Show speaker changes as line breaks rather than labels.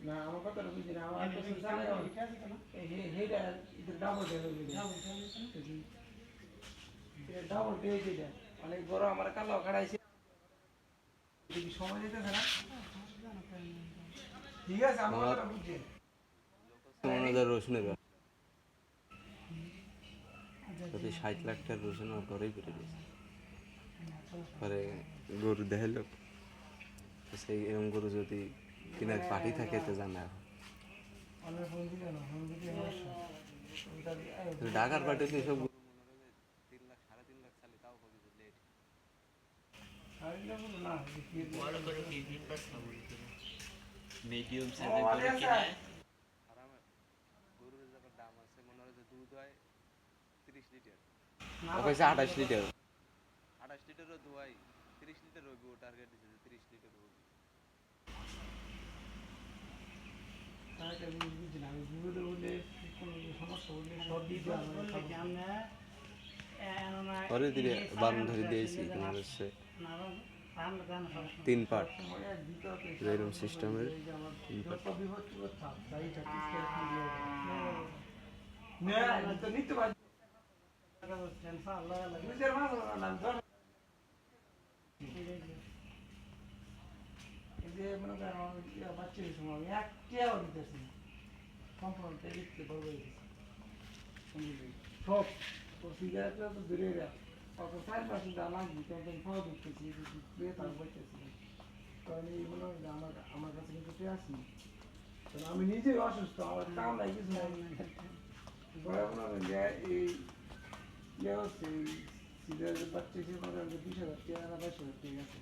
না আমার কথাটা বুঝি না আমার কাছে জানে হেইটা ডাবল ডাবল পেয়েছে অনেক বড় আমার কালো খাড়াইছে সময় দিতেছে না ঠিক আছে আমার কথাটা বুঝছি
রসুনের 60 লাখ টাকার রসুন আমার ঘরেই পেটে গেছে পরে গরু দেখাইল সেই এরকম গরু যদি কিনার পাটি থাকে তো জানা ঢাকার পাটি তো সব 3 লাখ 3.5 লাখ চালে তাও কবি লেট
বড় করে বিভিন্ন ছাগল মিডিয়াম সাইজের গরু কিনে
আরামে গরুর যখন দাম আছে মনে হয় যে দুধ হয় 30 লিটার ওকে 28 লিটার 28 লিটারও দোয়াই 30 লিটার হইব টার্গেট দিছে যে 30 লিটার হইব পরে দিলে বাম ধরে দিয়েছি তোমার হচ্ছে 3 পার্ট এরকম সিস্টেমের 3 পার্ট
বাচ্চার সময় একটিও দিতেছি সম্পূর্ণ দেখতে বড় হয়ে গেছে সব সিগারেটটা তো দূরে অত 4% লাগবে তখন খাওয়া দিতেছি তার বলতেছি কারণ এইগুলো আমার কাছে কিন্তু তুই আসি কারণ আমি নিজেই অসুস্থ আমার কাম নাই কিছু নাই এই ইয়ে হচ্ছে সিগারেটের বাচ্চা হিসেবে 20,000 টাকা 22,000 টাকা আছে